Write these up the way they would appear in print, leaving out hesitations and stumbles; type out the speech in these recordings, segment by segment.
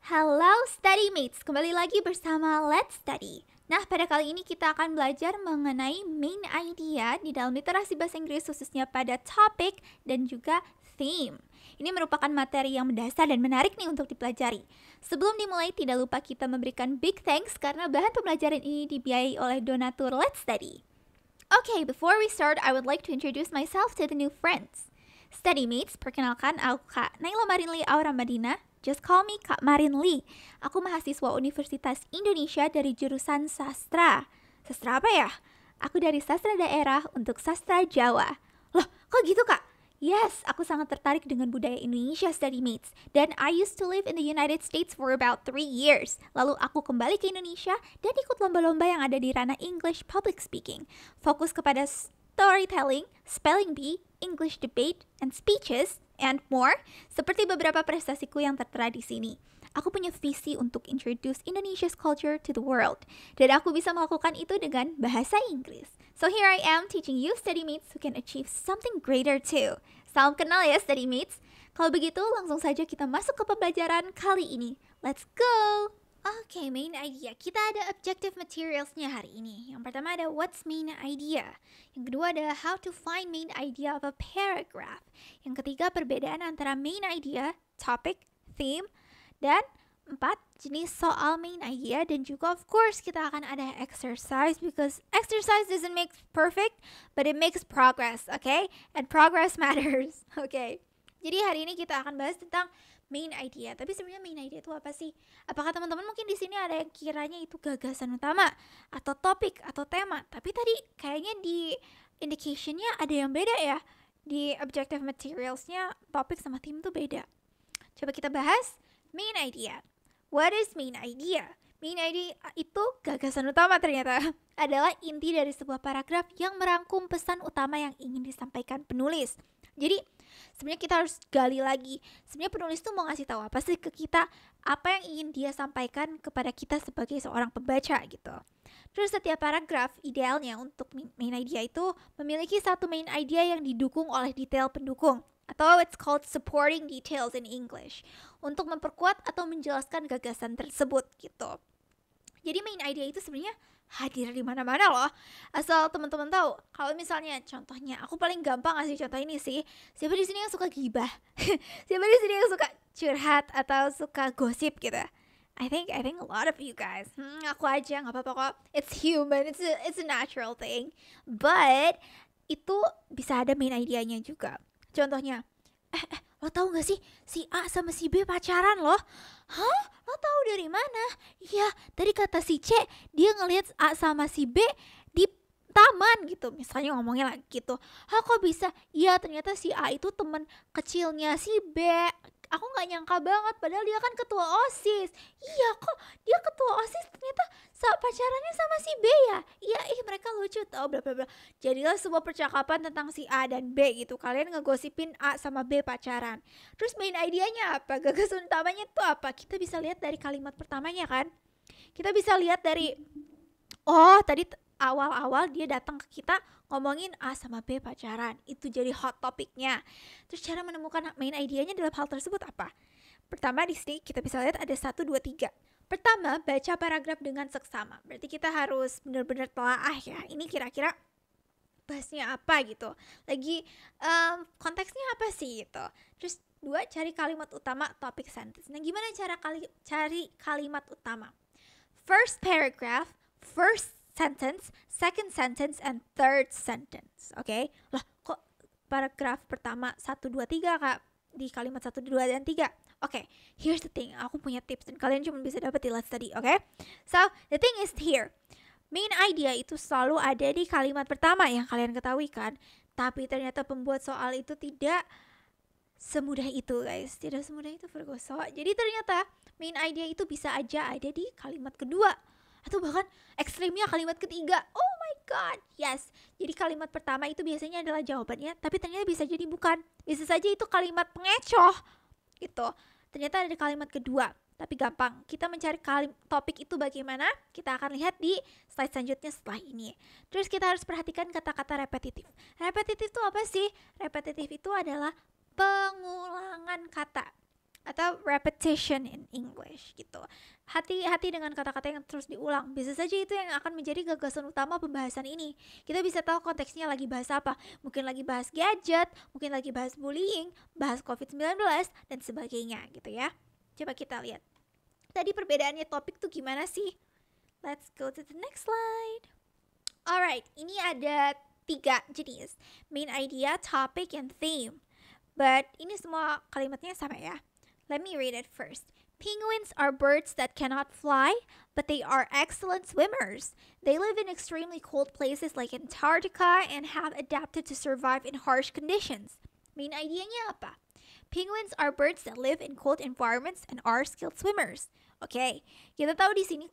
Halo Study Mates, kembali lagi bersama Let's Study. Nah, pada kali ini kita akan belajar mengenai main idea di dalam literasi bahasa Inggris khususnya pada topic dan juga theme. Ini merupakan materi yang mendasar dan menarik nih untuk dipelajari. Sebelum dimulai, tidak lupa kita memberikan big thanks karena bahan pembelajaran ini dibiayai oleh donatur Let's Study. Okay, before we start, I would like to introduce myself to the new friends. Study Mates, perkenalkan aku Kak Naila Marinli Aura Madina. Just call me Kak Marin Lee. Aku mahasiswa Universitas Indonesia dari jurusan sastra. Sastra apa ya? Aku dari sastra daerah untuk sastra Jawa. Loh, kok gitu Kak? Yes, aku sangat tertarik dengan budaya Indonesia, Study Mates. Dan I used to live in the United States for about 3 years. Lalu aku kembali ke Indonesia dan ikut lomba-lomba yang ada di ranah English Public Speaking. Fokus kepada storytelling, spelling bee, English debate, and speeches, and more, seperti beberapa prestasiku yang tertera di sini. Aku punya visi untuk introduce Indonesia's culture to the world, dan aku bisa melakukan itu dengan bahasa Inggris. So here I am teaching you Study Mates who can achieve something greater too. Salam kenal ya Study Mates. Kalau begitu langsung saja kita masuk ke pembelajaran kali ini. Let's go! Oke, main idea. Kita ada objective materialsnya hari ini. Yang pertama ada what's main idea. Yang kedua ada how to find main idea of a paragraph. Yang ketiga perbedaan antara main idea, topic, theme, dan 4 jenis soal main idea. Dan juga of course kita akan ada exercise because exercise doesn't make perfect but it makes progress, okay? And progress matters, okay? Jadi hari ini kita akan bahas tentang main idea. Tapi sebenarnya main idea itu apa sih? Apakah teman-teman mungkin di sini ada yang kiranya itu gagasan utama atau topik atau tema? Tapi tadi kayaknya di indicationnya ada yang beda ya. Di objective materialsnya topik sama theme tuh beda. Coba kita bahas main idea. What is main idea? Main idea itu gagasan utama ternyata adalah inti dari sebuah paragraf yang merangkum pesan utama yang ingin disampaikan penulis. Jadi sebenarnya kita harus gali lagi. Sebenarnya penulis tuh mau ngasih tahu apa sih ke kita, apa yang ingin dia sampaikan kepada kita sebagai seorang pembaca gitu. Terus setiap paragraf idealnya untuk main idea itu memiliki satu main idea yang didukung oleh detail pendukung, atau it's called supporting details in English, untuk memperkuat atau menjelaskan gagasan tersebut gitu. Jadi main idea itu sebenarnya hadir di mana-mana loh. Asal teman-teman tahu. Kalau misalnya contohnya, aku paling gampang ngasih contoh ini sih. Siapa di sini yang suka gibah? Siapa di sini yang suka curhat atau suka gosip gitu? I think a lot of you guys. Aku aja nggak apa-apa kok. It's human. It's a natural thing. But itu bisa ada main idea-nya juga. Contohnya, lo tahu gak sih si A sama si B pacaran loh? Hah? Lo tahu dari mana? Ya, tadi kata si C dia ngelihat A sama si B di taman gitu. Misalnya ngomongnya lagi gitu. Hah, kok bisa? Ya, ternyata si A itu teman kecilnya si B. Aku gak nyangka banget, padahal dia kan ketua OSIS. Iya, kok dia ketua OSIS ternyata pacarannya sama si B ya? Iya, mereka lucu tau, bla bla bla. Jadilah sebuah percakapan tentang si A dan B gitu. Kalian ngegosipin A sama B pacaran. Terus main idenya apa? Gagasan utamanya tuh apa? Kita bisa lihat dari kalimat pertamanya kan? Kita bisa lihat dari tadi awal-awal dia datang ke kita ngomongin A sama B pacaran. Itu jadi hot topiknya. Terus cara menemukan main idenya dalam hal tersebut apa? Pertama di sini kita bisa lihat ada 1, 2, 3. Pertama, baca paragraf dengan seksama. Berarti kita harus benar-benar telaah ya. Ini kira-kira bahasnya apa gitu. Lagi konteksnya apa sih gitu. Terus 2, cari kalimat utama topik sentence. Nah, gimana cara cari kalimat utama? First paragraph, first sentence, second sentence, and third sentence. Oke? Lah, kok paragraf pertama 1, 2, 3 Kak? Di kalimat 1, 2, dan 3. Oke, here's the thing. Aku punya tips dan kalian cuma bisa dapat di Let's Study, oke? So, the thing is here. Main idea itu selalu ada di kalimat pertama yang kalian ketahui kan? Tapi ternyata pembuat soal itu tidak semudah itu guys. Tidak semudah itu Virgoso. Jadi ternyata main idea itu bisa aja ada di kalimat kedua. Atau bahkan ekstrimnya kalimat ketiga. Oh my god, yes. Jadi kalimat pertama itu biasanya adalah jawabannya, tapi ternyata bisa jadi bukan. Bisa saja itu kalimat pengecoh gitu. Ternyata ada di kalimat kedua. Tapi gampang, kita mencari topik itu bagaimana, kita akan lihat di slide selanjutnya setelah ini. Terus kita harus perhatikan kata-kata repetitif. Repetitif itu apa sih? Repetitif itu adalah pengulangan kata atau repetition in English. English gitu. Hati-hati dengan kata-kata yang terus diulang. Bisa saja itu yang akan menjadi gagasan utama pembahasan ini. Kita bisa tahu konteksnya lagi bahas apa. Mungkin lagi bahas gadget, mungkin lagi bahas bullying, bahas COVID-19, dan sebagainya gitu ya. Coba kita lihat. Tadi perbedaannya topik tuh gimana sih? Let's go to the next slide. Alright, ini ada 3 jenis. Main idea, topic, and theme. But ini semua kalimatnya sama ya. Let me read it first. Penguins are birds that cannot fly, but they are excellent swimmers. They live in extremely cold places like Antarctica and have adapted to survive in harsh conditions. Main idea-nya apa? Penguins are birds that live in cold environments and are skilled swimmers. Oke, kita tahu di sini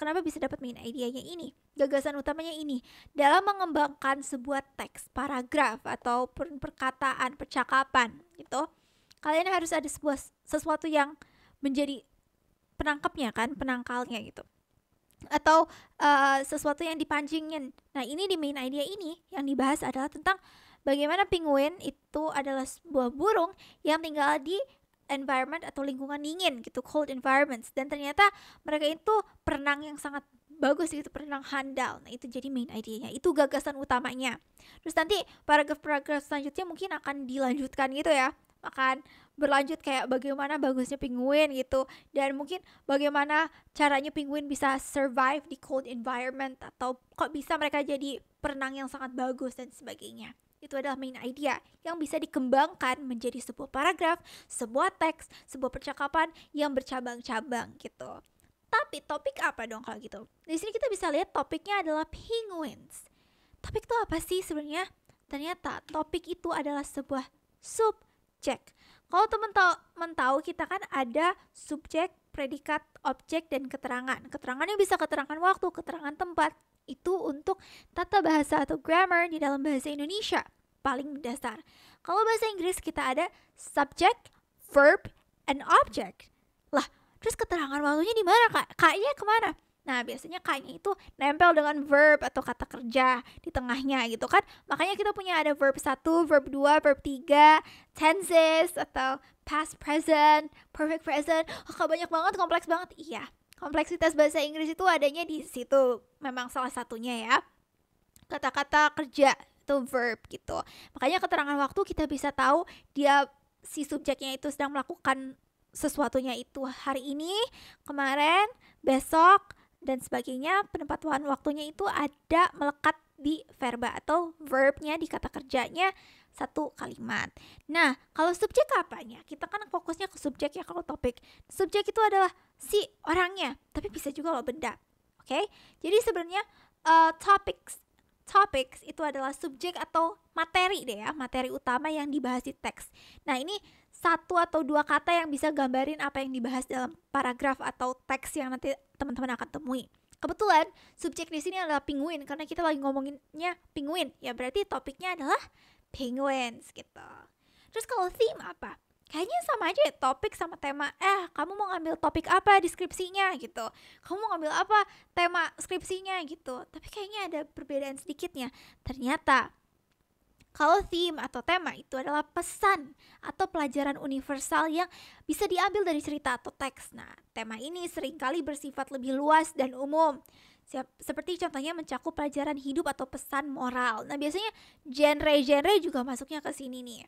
kenapa bisa dapat main idea-nya ini. Gagasan utamanya ini dalam mengembangkan sebuah teks, paragraf atau perkataan, percakapan gitu. Kalian harus ada sesuatu yang menjadi penangkapnya kan, penangkalnya gitu. Atau sesuatu yang dipancingin. Nah, ini di main idea ini yang dibahas adalah tentang bagaimana penguin itu adalah sebuah burung yang tinggal di environment atau lingkungan dingin gitu, cold environments, dan ternyata mereka itu perenang yang sangat bagus gitu, perenang handal. Nah, itu jadi main idea-nya, itu gagasan utamanya. Terus nanti paragraf-paragraf selanjutnya mungkin akan dilanjutkan gitu ya, akan berlanjut kayak bagaimana bagusnya penguin gitu, dan mungkin bagaimana caranya penguin bisa survive di cold environment, atau kok bisa mereka jadi perenang yang sangat bagus dan sebagainya. Itu adalah main idea yang bisa dikembangkan menjadi sebuah paragraf, sebuah teks, sebuah percakapan yang bercabang-cabang gitu. Tapi topik apa dong kalau gitu? Di sini kita bisa lihat topiknya adalah penguins. Topik itu apa sih sebenarnya? Ternyata topik itu adalah sebuah subjek. Kalau teman-teman tahu, kita kan ada subjek, predikat, objek, dan keterangan. Keterangannya bisa keterangan waktu, keterangan tempat. Itu untuk tata bahasa atau grammar di dalam bahasa Indonesia paling dasar. Kalau bahasa Inggris kita ada subject, verb, and object. Lah, terus keterangan waktunya di mana, Kak? K-nya kemana? Nah, biasanya K-nya itu nempel dengan verb atau kata kerja di tengahnya gitu kan. Makanya kita punya ada verb 1, verb 2, verb 3, tenses atau past present, perfect present. Oh, Kak, banyak banget, kompleks banget. Iya. Kompleksitas bahasa Inggris itu adanya di situ, memang salah satunya ya. Kata-kata kerja itu verb gitu. Makanya keterangan waktu kita bisa tahu dia si subjeknya itu sedang melakukan sesuatunya itu hari ini, kemarin, besok, dan sebagainya. Penempatan waktunya itu ada melekat di verba atau verbnya di kata kerjanya satu kalimat. Nah, kalau subjek apanya? Kita kan fokusnya ke subjek ya kalau topik. Subjek itu adalah si orangnya, tapi bisa juga loh benda. Oke? Jadi sebenarnya topics itu adalah subjek atau materi deh ya, materi utama yang dibahas di teks. Nah, ini 1 atau 2 kata yang bisa gambarin apa yang dibahas dalam paragraf atau teks yang nanti teman-teman akan temui. Kebetulan subjek di sini adalah penguin karena kita lagi ngomonginnya penguin. Ya berarti topiknya adalah penguins gitu. Terus kalau theme apa? Kayaknya sama aja ya, topik sama tema. Kamu mau ngambil topik apa deskripsinya gitu. Kamu mau ngambil apa tema skripsinya gitu. Tapi kayaknya ada perbedaan sedikitnya. Ternyata kalau theme atau tema itu adalah pesan atau pelajaran universal yang bisa diambil dari cerita atau teks. Nah, tema ini seringkali bersifat lebih luas dan umum. Seperti contohnya mencakup pelajaran hidup atau pesan moral. Nah, biasanya genre juga masuknya ke sini nih.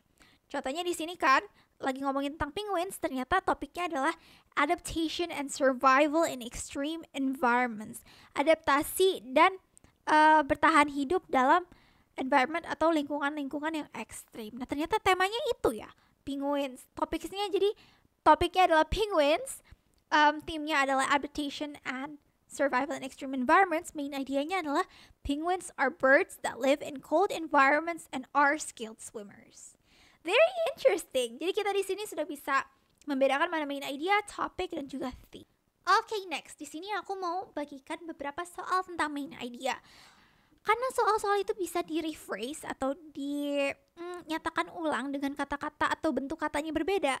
Contohnya di sini kan lagi ngomongin tentang penguins, ternyata topiknya adalah adaptation and survival in extreme environments. Adaptasi dan bertahan hidup dalam environment atau lingkungan-lingkungan yang ekstrim. Nah, ternyata temanya itu ya, penguins. Topiknya adalah penguins, theme-nya adalah adaptation and survival in extreme environments. Main idenya adalah penguins are birds that live in cold environments and are skilled swimmers. Very interesting. Jadi kita di sini sudah bisa membedakan mana main idea, topic, dan juga theme. Okay, next. Di sini aku mau bagikan beberapa soal tentang main idea. Karena soal-soal itu bisa di-rephrase atau dinyatakan ulang dengan kata-kata atau bentuk katanya berbeda.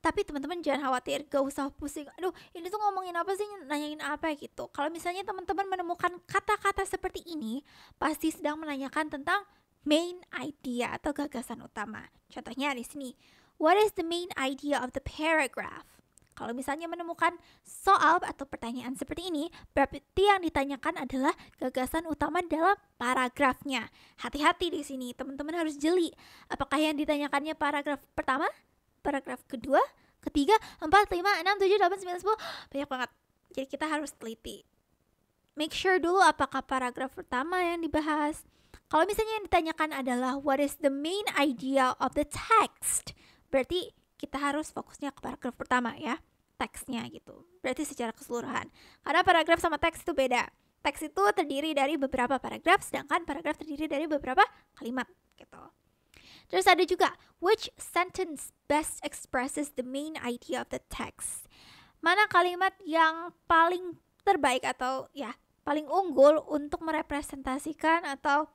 Tapi teman-teman jangan khawatir, gak usah pusing. Aduh, ini tuh ngomongin apa sih, nanyain apa gitu. Kalau misalnya teman-teman menemukan kata-kata seperti ini, pasti sedang menanyakan tentang main idea atau gagasan utama. Contohnya di sini, what is the main idea of the paragraph? Kalau misalnya menemukan soal atau pertanyaan seperti ini, berarti yang ditanyakan adalah gagasan utama dalam paragrafnya. Hati-hati di sini, teman-teman harus jeli. Apakah yang ditanyakannya paragraf pertama, paragraf kedua, ketiga, 4, 5, 6, 7, 8, 9, 10, banyak banget. Jadi kita harus teliti. Make sure dulu apakah paragraf pertama yang dibahas. Kalau misalnya yang ditanyakan adalah what is the main idea of the text, berarti kita harus fokusnya ke paragraf pertama ya, teksnya gitu. Berarti secara keseluruhan. Karena paragraf sama teks itu beda. Teks itu terdiri dari beberapa paragraf, sedangkan paragraf terdiri dari beberapa kalimat gitu. Terus ada juga, which sentence best expresses the main idea of the text? Mana kalimat yang paling terbaik atau ya paling unggul untuk merepresentasikan atau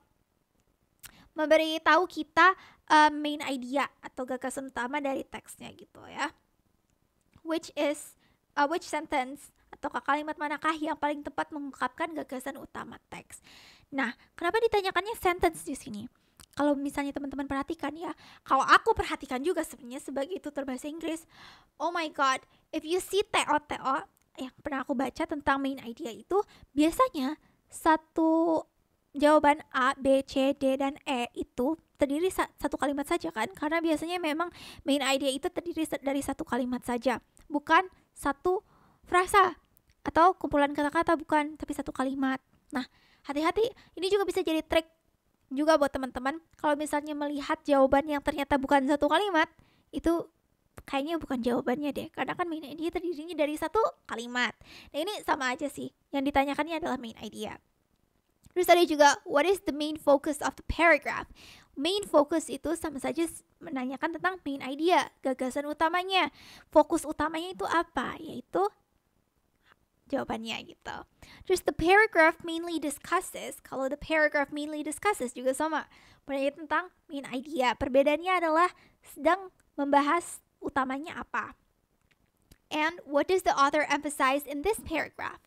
memberitahu kita main idea atau gagasan utama dari teksnya gitu ya. Which sentence atau kalimat manakah yang paling tepat mengungkapkan gagasan utama teks? Nah, kenapa ditanyakannya sentence di sini? Kalau misalnya teman-teman perhatikan ya, kalau aku perhatikan juga sebenarnya sebagai tutor bahasa Inggris, oh my god, if you see TO yang pernah aku baca tentang main idea itu, biasanya satu jawaban A, B, C, D, dan E itu terdiri satu kalimat saja kan? Karena biasanya memang main idea itu terdiri dari satu kalimat saja, bukan satu frasa atau kumpulan kata-kata, bukan, tapi satu kalimat. Nah, hati-hati, ini juga bisa jadi trik juga buat teman-teman. Kalau misalnya melihat jawaban yang ternyata bukan satu kalimat, itu kayaknya bukan jawabannya deh, karena kan main idea terdirinya dari satu kalimat. Nah, ini sama aja sih, yang ditanyakannya adalah main idea. Terus ada juga, what is the main focus of the paragraph? Main focus itu sama saja menanyakan tentang main idea, gagasan utamanya. Fokus utamanya itu apa? Yaitu jawabannya gitu. Terus the paragraph mainly discusses, kalau the paragraph mainly discusses juga sama, menanyakan tentang main idea. Perbedaannya adalah sedang membahas utamanya apa. And what does the author emphasize in this paragraph?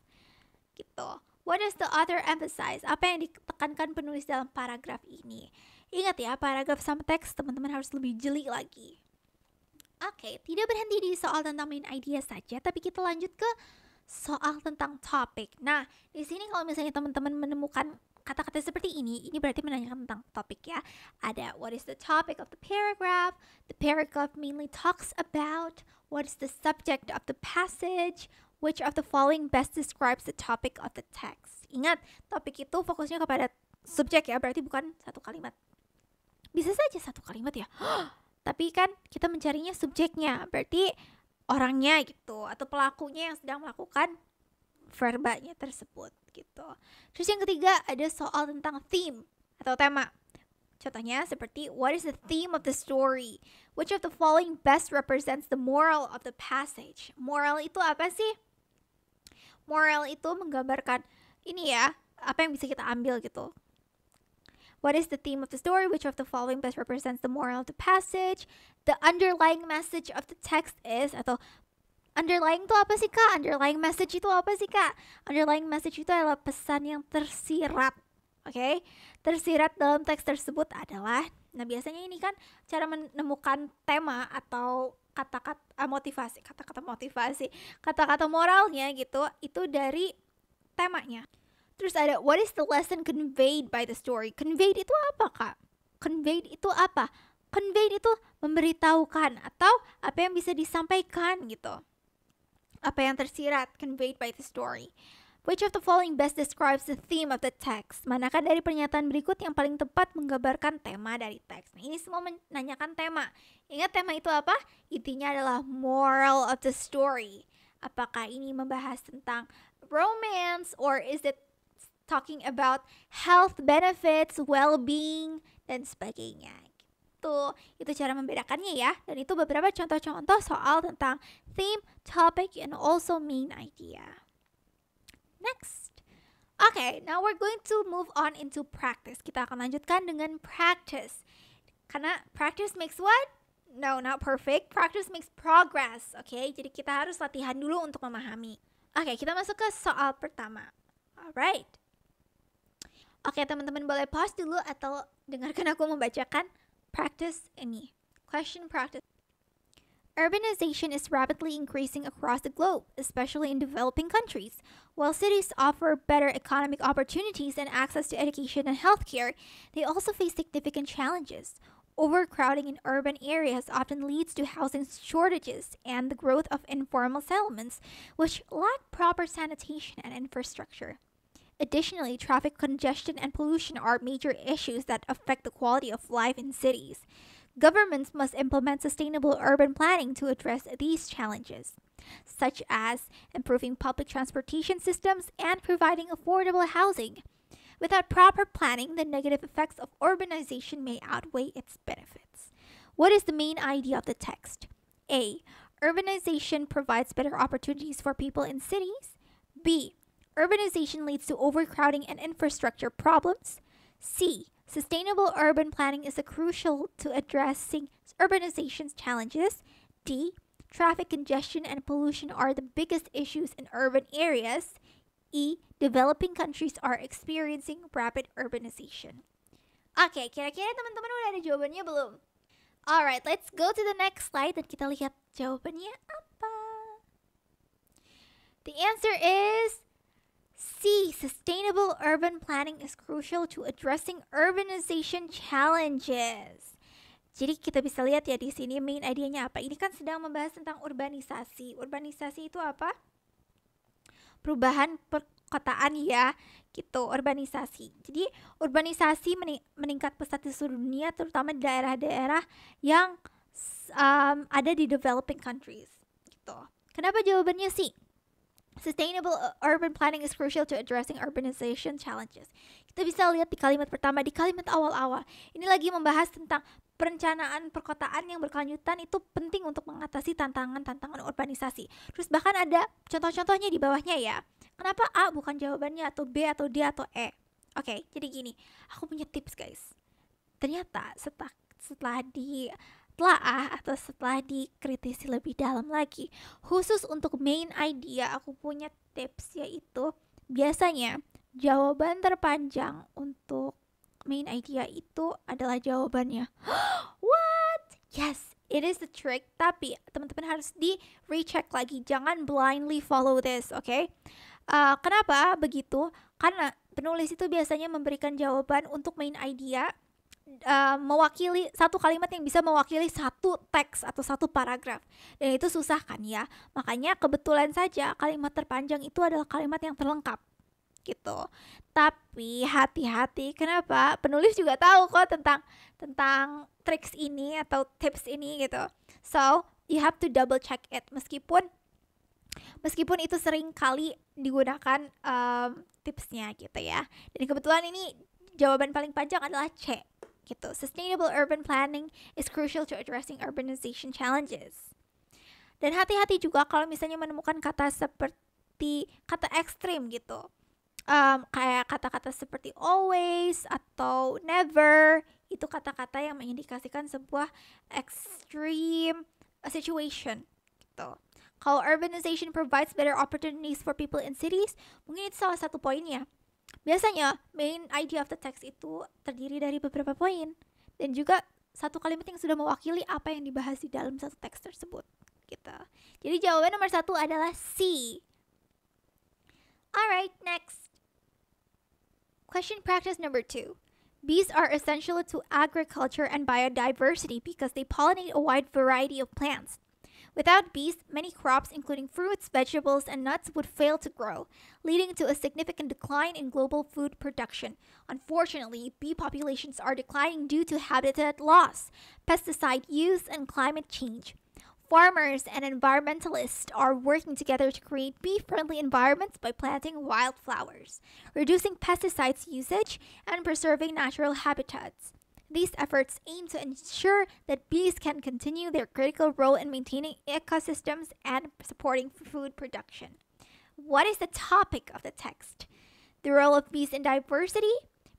Gitu. What does the author emphasize? Apa yang ditekankan penulis dalam paragraf ini? Ingat ya, paragraf sama teks teman-teman harus lebih jeli lagi. Oke, tidak berhenti di soal tentang main idea saja, tapi kita lanjut ke soal tentang topik. Nah, di sini kalau misalnya teman-teman menemukan kata-kata seperti ini berarti menanyakan tentang topik ya. Ada what is the topic of the paragraph? The paragraph mainly talks about. What is the subject of the passage? Which of the following best describes the topic of the text? Ingat, topik itu fokusnya kepada subjek ya, berarti bukan satu kalimat. Bisa saja satu kalimat ya. Tapi kan kita mencarinya subjeknya, berarti orangnya gitu, atau pelakunya yang sedang melakukan verbanya tersebut gitu. Terus yang ketiga ada soal tentang theme atau tema. Contohnya seperti what is the theme of the story? Which of the following best represents the moral of the passage? Moral itu apa sih? Moral itu menggambarkan ini ya, apa yang bisa kita ambil gitu. What is the theme of the story? Which of the following best represents the moral of the passage? The underlying message of the text is, atau underlying itu apa sih kak? Underlying message itu apa sih kak? Underlying message itu adalah pesan yang tersirat. Oke? Tersirat dalam teks tersebut adalah, nah biasanya ini kan cara menemukan tema atau kata-kata motivasi, kata-kata moralnya gitu, itu dari temanya. Terus ada what is the lesson conveyed by the story? Conveyed itu apa kak? Conveyed itu apa? Conveyed itu memberitahukan atau apa yang bisa disampaikan gitu. Apa yang tersirat, conveyed by the story. Which of the following best describes the theme of the text? Manakah dari pernyataan berikut yang paling tepat menggambarkan tema dari teks? Nah, ini semua menanyakan tema. Ingat tema itu apa? Intinya adalah moral of the story. Apakah ini membahas tentang romance or is it talking about health benefits, well-being, dan sebagainya. Gitu. Itu cara membedakannya ya. Dan itu beberapa contoh-contoh soal tentang theme, topic, and also main idea. Next. Okay, now we're going to move on into practice. Kita akan lanjutkan dengan practice. Karena practice makes what? No, not perfect. Practice makes progress. Okay, jadi kita harus latihan dulu untuk memahami. Okay, kita masuk ke soal pertama. Alright. Oke, teman-teman boleh pause dulu atau dengarkan aku membacakan practice ini. Question practice. Urbanization is rapidly increasing across the globe, especially in developing countries. While cities offer better economic opportunities and access to education and healthcare, they also face significant challenges. Overcrowding in urban areas often leads to housing shortages and the growth of informal settlements, which lack proper sanitation and infrastructure. Additionally, traffic congestion and pollution are major issues that affect the quality of life in cities. Governments must implement sustainable urban planning to address these challenges, such as improving public transportation systems and providing affordable housing. Without proper planning, the negative effects of urbanization may outweigh its benefits. What is the main idea of the text? A. Urbanization provides better opportunities for people in cities. B. Urbanization leads to overcrowding and infrastructure problems. C. Sustainable urban planning is crucial to addressing urbanization's challenges. D. Traffic congestion and pollution are the biggest issues in urban areas. E. Developing countries are experiencing rapid urbanization. Oke, kira-kira teman-teman udah ada jawabannya belum? Alright, let's go to the next slide dan kita lihat jawabannya apa. The answer is C. Sustainable urban planning is crucial to addressing urbanization challenges. Jadi kita bisa lihat ya di sini main idenya apa. Ini kan sedang membahas tentang urbanisasi. Urbanisasi itu apa? Perubahan perkotaan ya, gitu, urbanisasi. Jadi urbanisasi meningkat pesat di seluruh dunia, terutama di daerah-daerah yang ada di developing countries, gitu. Kenapa jawabannya C? Sustainable urban planning is crucial to addressing urbanization challenges. Kita bisa lihat di kalimat pertama, di kalimat awal-awal. Ini lagi membahas tentang perencanaan perkotaan yang berkelanjutan itu penting untuk mengatasi tantangan-tantangan urbanisasi. Terus bahkan ada contoh-contohnya di bawahnya ya. Kenapa A bukan jawabannya atau B atau D atau E? Oke, jadi gini. Aku punya tips guys. Ternyata setelah dikritisi lebih dalam lagi, khusus untuk main idea aku punya tips, yaitu biasanya jawaban terpanjang untuk main idea itu adalah jawabannya. What? Yes, it is the trick, tapi teman-teman harus di-recheck lagi, jangan blindly follow this, oke? Kenapa begitu? Karena penulis itu biasanya memberikan jawaban untuk main idea mewakili satu kalimat yang bisa mewakili satu teks atau satu paragraf, dan itu susah kan ya. Makanya kebetulan saja kalimat terpanjang itu adalah kalimat yang terlengkap gitu. Tapi hati-hati, kenapa? Penulis juga tahu kok tentang tricks ini atau tips ini gitu. So you have to double check it, meskipun itu sering kali digunakan tipsnya gitu ya. Dan kebetulan ini jawaban paling panjang adalah C gitu. Sustainable urban planning is crucial to addressing urbanization challenges. Dan hati-hati juga kalau misalnya menemukan kata seperti kata ekstrim gitu. Kayak kata-kata seperti always atau never, itu kata-kata yang mengindikasikan sebuah extreme situation gitu. Kalau urbanization provides better opportunities for people in cities, mungkin itu salah satu poinnya. Biasanya main idea of the text itu terdiri dari beberapa poin dan juga satu kalimat yang sudah mewakili apa yang dibahas di dalam satu teks tersebut gitu. Jadi jawaban nomor 1 adalah C. Alright, next. Question practice number 2. Bees are essential to agriculture and biodiversity because they pollinate a wide variety of plants. Without bees, many crops, including fruits, vegetables, and nuts, would fail to grow, leading to a significant decline in global food production. Unfortunately, bee populations are declining due to habitat loss, pesticide use, and climate change. Farmers and environmentalists are working together to create bee-friendly environments by planting wildflowers, reducing pesticides usage, and preserving natural habitats. These efforts aim to ensure that bees can continue their critical role in maintaining ecosystems and supporting food production. What is the topic of the text? The role of bees in diversity.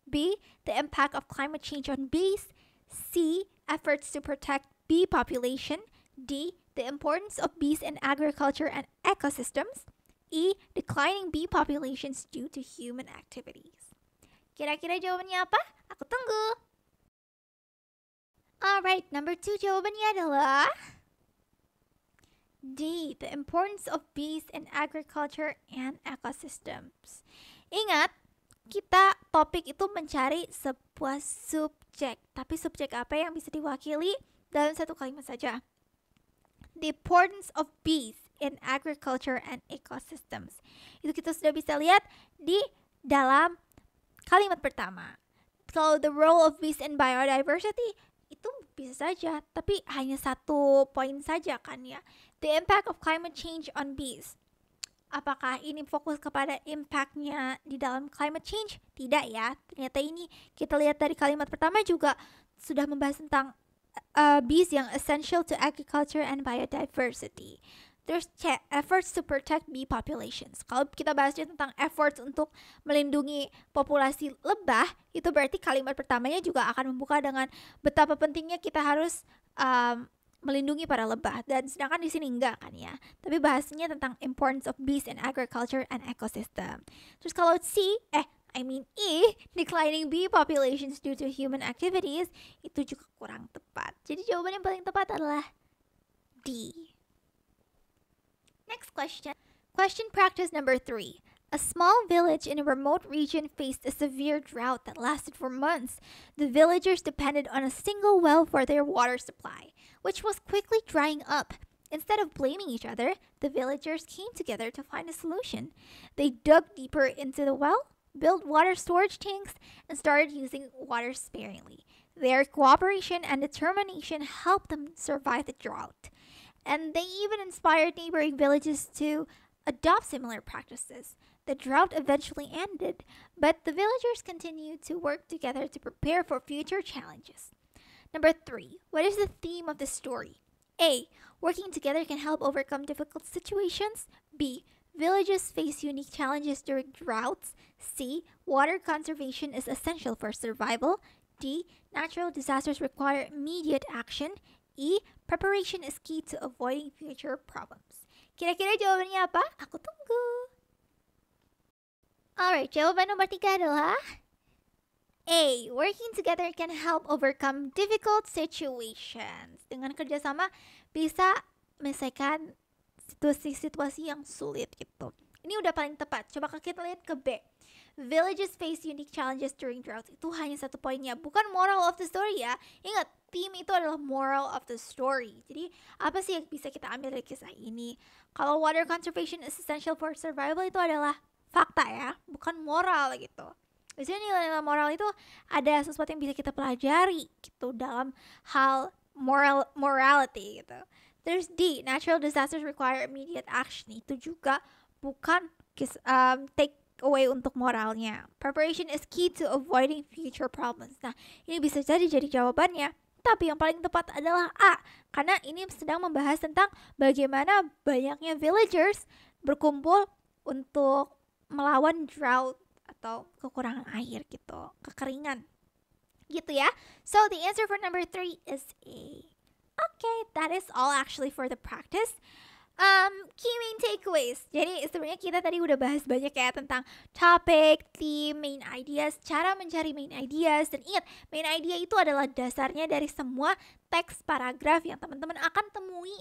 B. The impact of climate change on bees. C. Efforts to protect bee population. D. The importance of bees in agriculture and ecosystems. E. Declining bee populations due to human activities. Kira-kira jawabannya apa? Aku tunggu. Alright, number 2 jawabannya adalah D. The importance of bees in agriculture and ecosystems. Ingat, kita topik itu mencari sebuah subjek. Tapi subjek apa yang bisa diwakili dalam satu kalimat saja? The importance of bees in agriculture and ecosystems. Itu kita sudah bisa lihat di dalam kalimat pertama. Kalau the role of bees in biodiversity, itu bisa saja, tapi hanya satu poin saja kan ya. The impact of climate change on bees. Apakah ini fokus kepada impactnya di dalam climate change? Tidak ya. Ternyata ini kita lihat dari kalimat pertama juga sudah membahas tentang bees yang essential to agriculture and biodiversity. There's efforts to protect bee populations. Kalau kita bahasnya tentang efforts untuk melindungi populasi lebah, itu berarti kalimat pertamanya juga akan membuka dengan betapa pentingnya kita harus melindungi para lebah. Dan sedangkan di sini enggak kan ya. Tapi bahasanya tentang importance of bees in agriculture and ecosystem. Terus kalau E, declining bee populations due to human activities, itu juga kurang tepat. Jadi jawaban yang paling tepat adalah D. Next question. Question practice number 3. A small village in a remote region faced a severe drought that lasted for months. The villagers depended on a single well for their water supply, which was quickly drying up. Instead of blaming each other, the villagers came together to find a solution. They dug deeper into the well, built water storage tanks, and started using water sparingly. Their cooperation and determination helped them survive the drought. And they even inspired neighboring villages to adopt similar practices. The drought eventually ended, but the villagers continued to work together to prepare for future challenges. Number 3. What is the theme of the story? A. Working together can help overcome difficult situations. B. Villages face unique challenges during droughts. C. Water conservation is essential for survival. D. Natural disasters require immediate action. E. Preparation is key to avoiding future problems. Kira-kira jawabannya apa? Aku tunggu. Alright, jawaban nomor 3 adalah A. Working together can help overcome difficult situations. Dengan kerjasama bisa menyelesaikan situasi-situasi yang sulit gitu. Ini udah paling tepat. Coba kita lihat ke B. Villages face unique challenges during drought. Itu hanya satu poinnya, bukan moral of the story ya. Ingat, theme itu adalah moral of the story. Jadi, apa sih yang bisa kita ambil dari kisah ini? Kalau water conservation is essential for survival, itu adalah fakta ya, bukan moral gitu. Biasanya nilai-nilai moral itu ada sesuatu yang bisa kita pelajari gitu dalam hal morality gitu. There's D. Natural disasters require immediate action. Itu juga bukan take away untuk moralnya. Preparation is key to avoiding future problems. Nah, ini bisa jadi jawabannya. Tapi yang paling tepat adalah A. Karena ini sedang membahas tentang bagaimana banyaknya villagers berkumpul untuk melawan drought atau kekurangan air gitu, kekeringan. Gitu ya. So the answer for number 3 is A. Okay, that is all actually for the practice. Key main takeaways. Jadi sebenarnya kita tadi udah bahas banyak ya tentang topic, theme, main ideas, cara mencari main ideas. Dan ingat, main idea itu adalah dasarnya dari semua teks paragraf yang teman-teman akan temui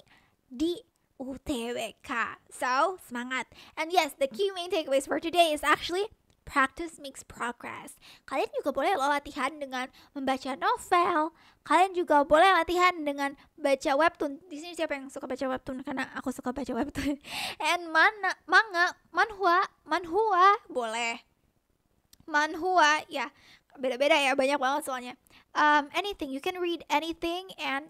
di UTBK. So, semangat. And yes, the key main takeaways for today is actually practice makes progress. Kalian juga boleh latihan dengan membaca novel. Kalian juga boleh latihan dengan baca webtoon. Di sini siapa yang suka baca webtoon? Karena aku suka baca webtoon. And manhua boleh. Manhua ya beda-beda ya, banyak banget soalnya. Anything, you can read anything and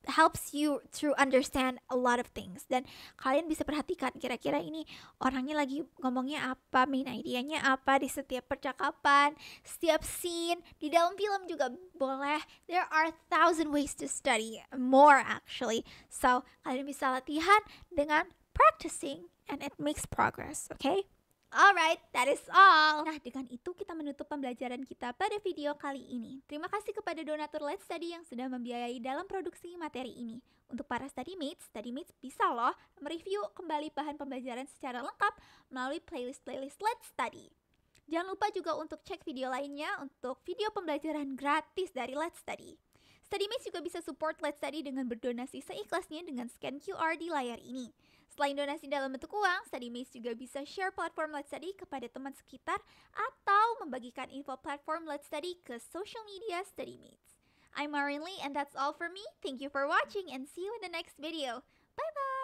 helps you to understand a lot of things. Dan kalian bisa perhatikan kira-kira ini orangnya lagi ngomongnya apa, main idenya apa di setiap percakapan, setiap scene. Di dalam film juga boleh. There are 1,000 ways to study, more actually. So kalian bisa latihan dengan practicing and it makes progress, okay? Alright, that is all. Nah, dengan itu kita menutup pembelajaran kita pada video kali ini. Terima kasih kepada donatur Let's Study yang sudah membiayai dalam produksi materi ini. Untuk para studymates bisa loh mereview kembali bahan pembelajaran secara lengkap melalui playlist Let's Study. Jangan lupa juga untuk cek video lainnya untuk video pembelajaran gratis dari Let's Study. StudyMates juga bisa support Let's Study dengan berdonasi seikhlasnya dengan scan QR di layar ini. Selain donasi dalam bentuk uang, StudyMates juga bisa share platform Let's Study kepada teman sekitar atau membagikan info platform Let's Study ke social media StudyMates. I'm Marin Lee and that's all for me. Thank you for watching and see you in the next video. Bye bye!